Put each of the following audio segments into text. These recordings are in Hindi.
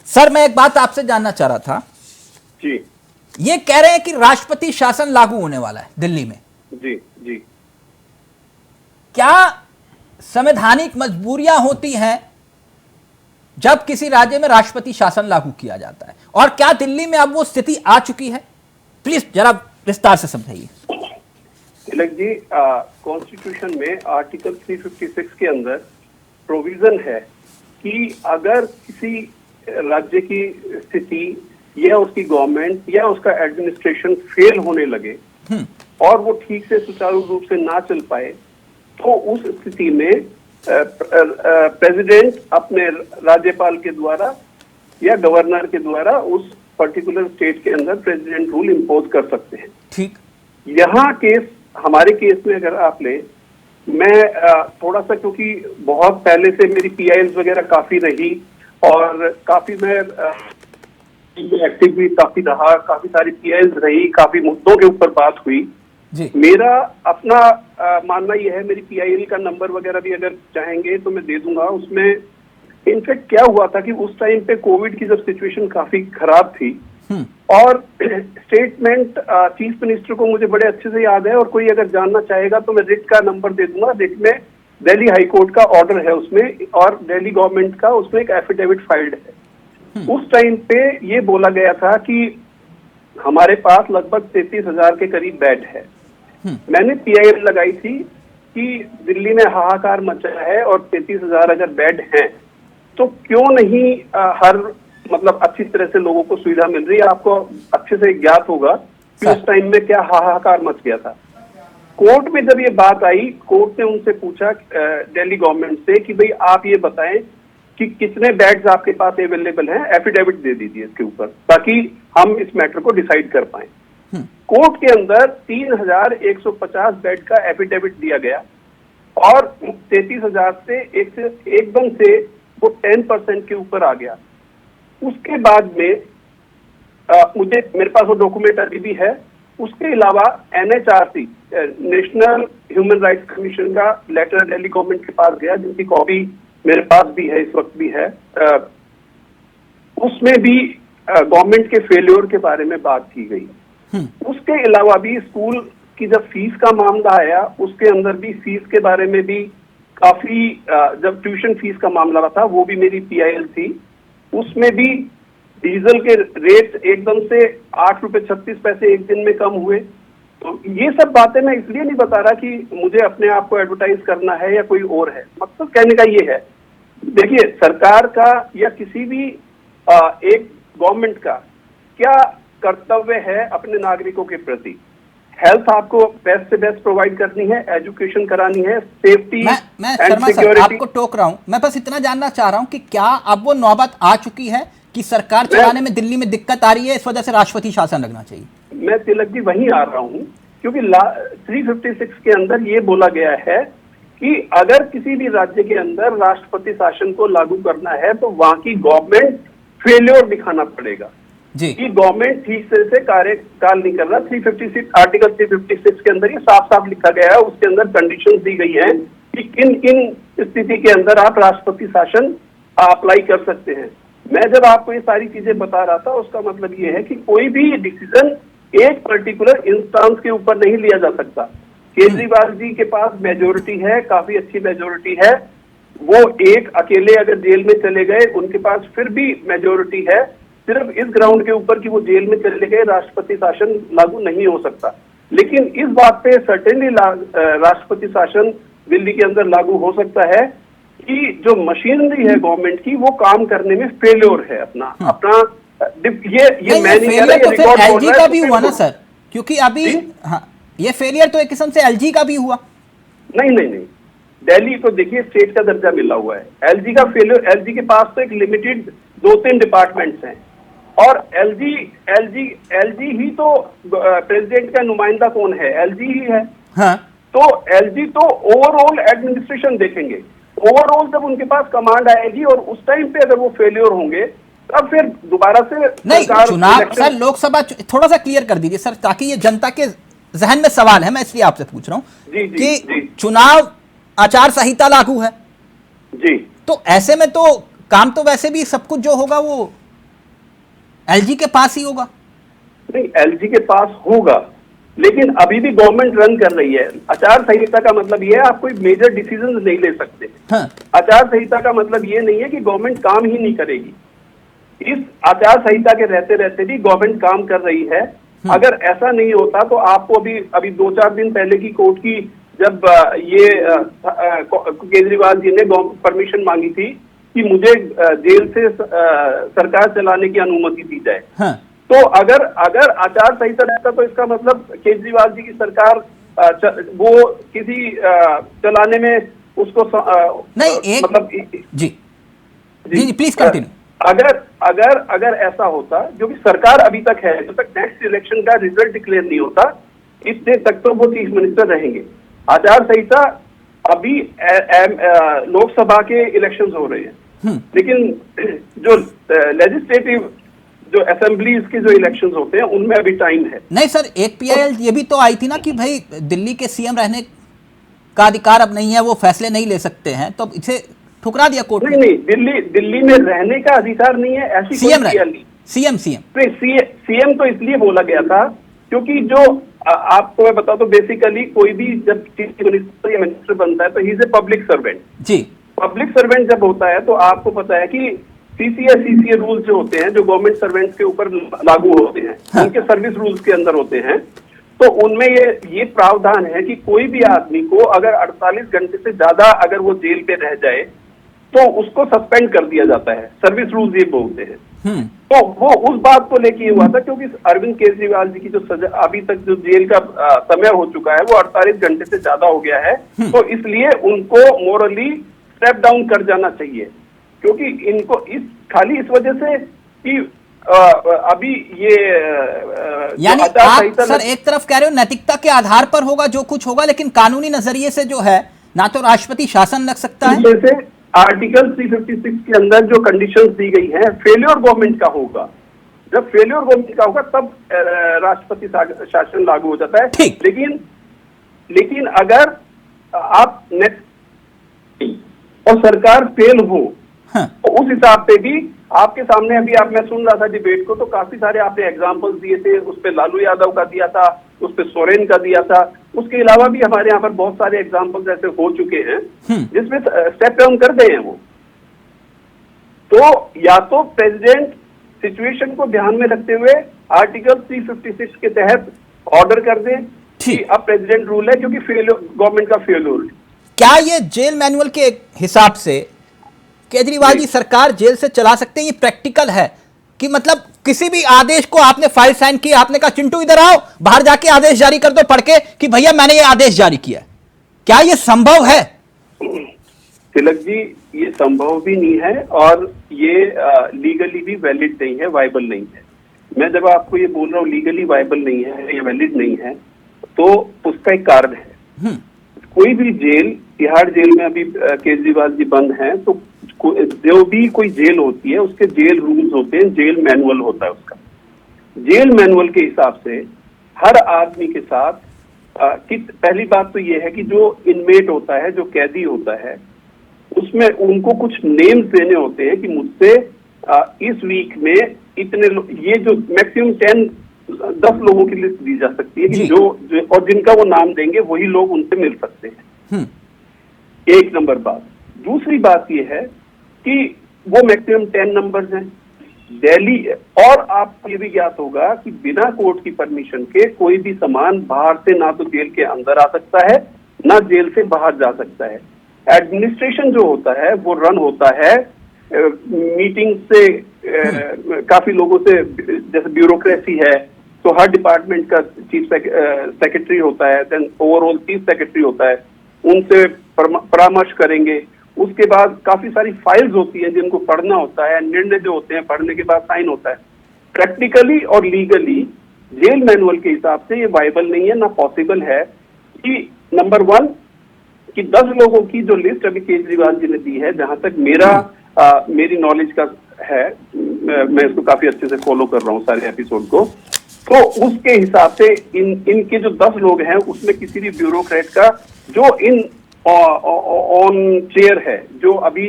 सर मैं एक बात आपसे जानना चाह रहा था जी ये कह रहे हैं कि राष्ट्रपति शासन लागू होने वाला है दिल्ली में। जी जी क्या संवैधानिक मजबूरियां होती हैं जब किसी राज्य में राष्ट्रपति शासन लागू किया जाता है, और क्या दिल्ली में अब वो स्थिति आ चुकी है? प्लीज जरा विस्तार से समझाइए। तिलक जी, कॉन्स्टिट्यूशन में आर्टिकल 356 के अंदर प्रोविजन है कि अगर किसी राज्य की स्थिति या उसकी गवर्नमेंट या उसका एडमिनिस्ट्रेशन फेल होने लगे और वो ठीक से सुचारू रूप से ना चल पाए, तो उस स्थिति में प्रेसिडेंट अपने राज्यपाल के द्वारा या गवर्नर के द्वारा उस पर्टिकुलर स्टेट के अंदर प्रेसिडेंट रूल इम्पोज कर सकते हैं। ठीक। यहाँ केस, हमारे केस में अगर आप ले, मैं थोड़ा सा, क्योंकि बहुत पहले से मेरी पीआईएल्स वगैरह काफी रही और काफी मैं एक्टिव भी काफी रहा, काफी सारी पीआईएल्स रही, काफी मुद्दों के ऊपर बात हुई जी। मेरा अपना मानना यह है, मेरी पीआईएल का नंबर वगैरह भी अगर चाहेंगे तो मैं दे दूंगा। उसमें इनफैक्ट क्या हुआ था कि उस टाइम पे कोविड की जब सिचुएशन काफी खराब थी और स्टेटमेंट चीफ मिनिस्टर को मुझे बड़े अच्छे से याद है, और कोई अगर जानना चाहेगा तो मैं रिट का नंबर दे दूंगा। रिट में दिल्ली हाई कोर्ट का ऑर्डर है उसमें, और दिल्ली गवर्नमेंट का उसमें एक एफिडेविट फाइल्ड है। उस टाइम पे ये बोला गया था कि हमारे पास लगभग 33,000 के करीब बेड है। मैंने पीआईएल लगाई थी कि दिल्ली में हाहाकार मचा है और 33,000 अगर बेड हैं तो क्यों नहीं हर मतलब अच्छी तरह से लोगों को सुविधा मिल रही है। आपको अच्छे से ज्ञात होगा कि उस टाइम में क्या हाहाकार मच गया था। कोर्ट में जब ये बात आई, कोर्ट ने उनसे पूछा दिल्ली गवर्नमेंट से कि भाई आप ये बताएं कि कितने बेड्स आपके पास अवेलेबल हैं, एफिडेविट दे दीजिए इसके ऊपर, ताकि हम इस मैटर को डिसाइड कर पाएं। कोर्ट के अंदर 3,150 बेड का एफिडेविट दिया गया और 33,000 से एकदम से वो 10% के ऊपर आ गया। उसके बाद में मेरे पास वो डॉक्यूमेंट अभी भी है। उसके अलावा NHRC, national human rights commission का लेटर दिल्ली गवर्नमेंट के पास गया, जिनकी कॉपी मेरे पास भी है, इस वक्त भी है। उसमें भी गवर्नमेंट के फेल्योर के बारे में बात की गई। उसके अलावा भी स्कूल की जब फीस का मामला आया, उसके अंदर भी फीस के बारे में भी काफी, जब ट्यूशन फीस का मामला था वो भी मेरी पीआईएल थी। उसमें भी डीजल के रेट एकदम से 8 रुपए 36 पैसे एक दिन में कम हुए। तो ये सब बातें मैं इसलिए नहीं बता रहा कि मुझे अपने आप को एडवर्टाइज करना है या कोई और है। मतलब कहने का ये है, देखिए सरकार का या किसी भी एक गवर्नमेंट का क्या कर्तव्य है अपने नागरिकों के प्रति। हेल्थ आपको बेस्ट से बेस्ट प्रोवाइड करनी है, एजुकेशन करानी है, सेफ्टी मैं शर्मा सर आपको टोक रहा हूं, मैं बस इतना जानना चाह रहा हूं कि क्या अब वो नौबत आ चुकी है कि सरकार चलाने में दिल्ली में दिक्कत आ रही है, इस वजह से राष्ट्रपति शासन लगना चाहिए? मैं तिलक जी वहीं आ रहा हूं, क्योंकि 356 के अंदर ये बोला गया है कि अगर किसी भी राज्य के अंदर राष्ट्रपति शासन को लागू करना है तो वहां की गवर्नमेंट फेल्योर दिखाना पड़ेगा जी। कि गवर्नमेंट ठीक से कार्यकाल नहीं कर रहा। 356 आर्टिकल 356 के अंदर ये साफ साफ लिखा गया है। उसके अंदर कंडीशंस दी गई हैं कि किन किन स्थिति के अंदर आप राष्ट्रपति शासन अप्लाई कर सकते हैं। मैं जब आपको ये सारी चीजें बता रहा था, उसका मतलब ये है कि कोई भी डिसीजन एक पर्टिकुलर इंस्टांस के ऊपर नहीं लिया जा सकता। केजरीवाल जी के पास मेजोरिटी है, काफी अच्छी मेजोरिटी है। वो एक अकेले अगर जेल में चले गए, उनके पास फिर भी मेजोरिटी है। सिर्फ इस ग्राउंड के ऊपर कि वो जेल में चले गए राष्ट्रपति शासन लागू नहीं हो सकता। लेकिन इस बात पे सर्टेनली राष्ट्रपति शासन दिल्ली के अंदर लागू हो सकता है कि जो मशीनरी है गवर्नमेंट की वो काम करने में फेल्योर है अपना ये मैं नहीं कह रहा, ये रिकॉर्ड एलजी का भी हुआ ना सर, क्योंकि अभी हाँ, ये फेलियर तो एक किस्म से एलजी का भी हुआ। नहीं, दिल्ली को देखिए स्टेट का दर्जा मिला हुआ है। एलजी का फेलियर, एलजी के पास तो एक लिमिटेड 2-3 डिपार्टमेंट्स हैं, और एलजी ही तो प्रेसिडेंट का नुमाइंदा कौन है? एलजी ही है। हाँ। तो एलजी तो ओवरऑल एडमिनिस्ट्रेशन देखेंगे। ओवरऑल जब उनके पास कमांड आएगी और उस टाइम पे अगर वो फेलियर होंगे तब फिर दोबारा से नहीं, चुनाव सर लोकसभा थोड़ा सा क्लियर कर दीजिए सर, ताकि ये जनता के जहन में सवाल है, मैं इसलिए आपसे पूछ रहा हूं कि चुनाव आचार संहिता लागू है जी, तो ऐसे में तो काम तो वैसे भी सब कुछ जो होगा वो एलजी के पास ही होगा? नहीं, एलजी के पास होगा, लेकिन अभी भी गवर्नमेंट रन कर रही है। आचार संहिता का मतलब ये है आप कोई मेजर डिसीजन नहीं ले सकते। हाँ। आचार संहिता का मतलब ये नहीं है कि गवर्नमेंट काम ही नहीं करेगी। इस आचार संहिता के रहते रहते भी गवर्नमेंट काम कर रही है। अगर ऐसा नहीं होता तो आपको अभी 2-4 दिन पहले की कोर्ट की जब ये केजरीवाल जी ने परमिशन मांगी थी कि मुझे जेल से सरकार चलाने की अनुमति दी जाए। हाँ। तो अगर आचार संहिता रहता तो इसका मतलब केजरीवाल जी की सरकार वो किसी चलाने में उसको नहीं, एक मतलब जी जी प्लीज कंटिन्यू। अगर ऐसा होता, जो कि सरकार अभी तक है, जब तक नेक्स्ट इलेक्शन का रिजल्ट डिक्लेयर नहीं होता इतने तक तो वो चीफ मिनिस्टर रहेंगे। आचार संहिता अभी लोकसभा के इलेक्शंस हो रहे हैं, लेकिन जो लेजिस्लेटिव जो असेंबलीज के जो इलेक्शंस होते हैं उनमें अभी टाइम है। नहीं सर, एक पीआईएल ये भी तो आई थी ना कि भाई दिल्ली के सीएम रहने का अधिकार अब नहीं है, वो फैसले नहीं ले सकते हैं, तो इसे ठुकरा दिया कोर्ट ने। नहीं, दिल्ली में रहने का अधिकार नहीं है, ऐसी सीएम कोई पीआईएल नहीं। सीएम तो इसलिए बोला गया था क्योंकि जो आपको मैं बता दूं, बेसिकली कोई भी जब चीफ मिनिस्टर या मिनिस्टर बनता है तो he is a public servant जी। पब्लिक सर्वेंट जब होता है तो आपको पता है कि सीसीए रूल्स जो होते हैं जो गवर्नमेंट सर्वेंट्स के ऊपर लागू होते हैं, हाँ। उनके सर्विस रूल्स के अंदर होते हैं। तो उनमें ये प्रावधान है कि कोई भी आदमी को अगर 48 घंटे से ज्यादा अगर वो जेल पे रह जाए तो उसको सस्पेंड कर दिया जाता है। सर्विस रूल्स ये बोलते हैं। तो वो उस बात को लेके हुआ था क्योंकि अरविंद केजरीवाल जी की जो सजा अभी तक जो जेल का समय हो चुका है वो 48 घंटे से ज्यादा हो गया है। तो इसलिए उनको मोरली स्टेप डाउन कर जाना चाहिए, क्योंकि इनको खाली इस वजह से कि अभी ये यानी आप सर एक तरफ कह रहे हो नैतिकता के आधार पर होगा जो कुछ होगा, लेकिन कानूनी नजरिए से जो है ना तो राष्ट्रपति शासन लग सकता है। जैसे आर्टिकल 356 के अंदर जो कंडीशंस दी गई हैं, फेल्योर गवर्नमेंट का होगा। जब फेल्योर गवर्नमेंट का होगा तब राष्ट्रपति शासन लागू हो जाता है। लेकिन अगर आप और सरकार फेल हो, हाँ। तो उस हिसाब से भी आपके सामने अभी मैं सुन रहा था डिबेट को, तो काफी सारे आपने एग्जांपल्स दिए थे। उस पे लालू यादव का दिया था, उस पे सोरेन का दिया था, उसके अलावा भी हमारे यहाँ पर बहुत सारे एग्जांपल्स ऐसे हो चुके हैं जिसमें स्टेप डाउन कर गए हैं वो। तो या तो प्रेसिडेंट सिचुएशन को ध्यान में रखते हुए आर्टिकल 356 के तहत ऑर्डर कर दे कि अब प्रेसिडेंट रूल है, क्योंकि गवर्नमेंट का फेल्योर। क्या ये जेल मैनुअल के हिसाब से केजरीवाल जी सरकार जेल से चला सकते हैं? ये प्रैक्टिकल है कि मतलब किसी भी आदेश को आपने फाइल साइन की, आपने कहा चिंटू इधर आओ, बाहर जाके आदेश जारी कर दो पढ़ के कि भैया मैंने ये आदेश जारी किया, क्या ये संभव है? तिलक जी, ये संभव भी नहीं है और ये लीगली भी वैलिड नहीं है, वायबल नहीं है। मैं जब आपको ये बोल रहा हूँ लीगली वायबल नहीं है, ये वैलिड नहीं है, तो उसका एक कारण है। कोई भी जेल, तिहाड़ जेल में अभी केजरीवाल जी बंद हैं, तो जो भी कोई जेल होती है उसके जेल रूल्स होते हैं, जेल मैनुअल होता है उसका। जेल मैनुअल के हिसाब से हर आदमी के साथ पहली बात तो ये है कि जो इनमेट होता है, जो कैदी होता है, उसमें उनको कुछ नेम्स देने होते हैं कि मुझसे इस वीक में इतने ये जो मैक्सिमम 10 लोगों की लिस्ट दी जा सकती है कि जो और जिनका वो नाम देंगे वही लोग उनसे मिल सकते हैं। एक नंबर बात। दूसरी बात ये है कि वो मैक्सिमम 10 नंबर्स हैं दिल्ली। और आपको ये भी ज्ञात होगा कि बिना कोर्ट की परमिशन के कोई भी सामान बाहर से ना तो जेल के अंदर आ सकता है, ना जेल से बाहर जा सकता है। एडमिनिस्ट्रेशन जो होता है वो रन होता है मीटिंग से, काफी लोगों से, जैसे ब्यूरोक्रेसी है तो हर डिपार्टमेंट का चीफ सेक्रेटरी होता है, देन ओवरऑल चीफ सेक्रेटरी होता है, उनसे परामर्श करेंगे। उसके बाद काफी सारी फाइल्स होती हैं जिनको पढ़ना होता है, निर्णय जो होते हैं पढ़ने के बाद साइन होता है। प्रैक्टिकली और लीगली जेल मैनुअल के हिसाब से ये वायबल नहीं है, ना पॉसिबल है कि नंबर 1 कि 10 लोगों की जो लिस्ट अभी केजरीवाल जी ने दी है, जहां तक मेरी नॉलेज का है, मैं इसको काफी अच्छे से फॉलो कर रहा हूँ सारे एपिसोड को, तो उसके हिसाब से इनके जो 10 लोग हैं उसमें किसी भी ब्यूरोक्रेट का जो ऑन चेयर है, जो अभी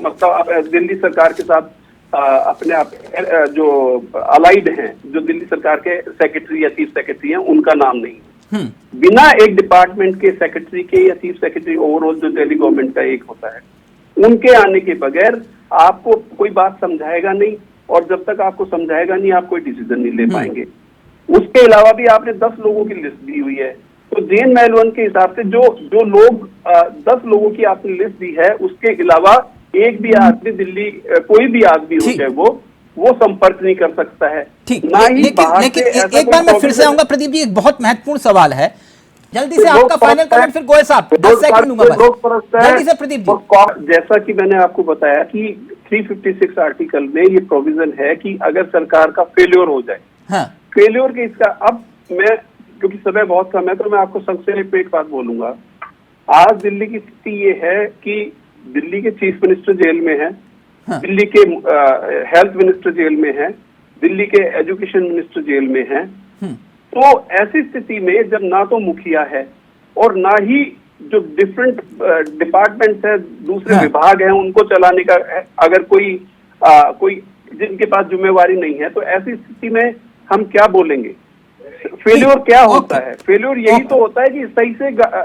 मतलब दिल्ली सरकार के साथ अपने आप जो अलाइड हैं, जो दिल्ली सरकार के सेक्रेटरी या चीफ सेक्रेटरी हैं, उनका नाम नहीं। बिना एक डिपार्टमेंट के सेक्रेटरी के या चीफ सेक्रेटरी ओवरऑल जो दिल्ली गवर्नमेंट का एक होता है, उनके आने के बगैर आपको कोई बात समझाएगा नहीं, और जब तक आपको समझाएगा नहीं आप कोई डिसीजन नहीं ले पाएंगे। उसके अलावा भी आपने 10 लोगों की लिस्ट दी हुई है, तो जेन मेलवन के हिसाब से जो लोग 10 लोगों की आपने लिस्ट दी है, उसके अलावा एक भी आदमी दिल्ली कोई भी आदमी हो चाहे वो संपर्क नहीं कर सकता है। ठीक, ना ही बाहर लेकिन से ऐसा एक बार मैं फिर से कोई आऊंगा प्रदीप जी, एक बहुत महत्वपूर्ण सवाल है, जल्दी से लोग आपका फाइनल कमेंट, फिर गोयल साहब 10 सेकंड दूंगा बस, जल्दी से प्रदीप जी। और जैसा कि मैंने आपको बताया कि 356 आर्टिकल में ये प्रोविजन है कि अगर सरकार का फेल्योर हो जाए, हाँ, फेल्योर के इसका, अब मैं क्योंकि समय बहुत कम है तो मैं आपको संक्षेप में एक बात बोलूंगा। आज दिल्ली की स्थिति ये है कि दिल्ली के चीफ मिनिस्टर जेल में है, हाँ, दिल्ली के हेल्थ मिनिस्टर जेल में है, दिल्ली के एजुकेशन मिनिस्टर जेल में है। तो ऐसी स्थिति में जब ना तो मुखिया है और ना ही जो डिफरेंट डिपार्टमेंट्स है, दूसरे हाँ, विभाग हैं, उनको चलाने का अगर कोई जिनके पास जिम्मेवारी नहीं है, तो ऐसी स्थिति में हम क्या बोलेंगे? फेल्योर क्या होता है? फेल्योर यही तो होता है कि सही से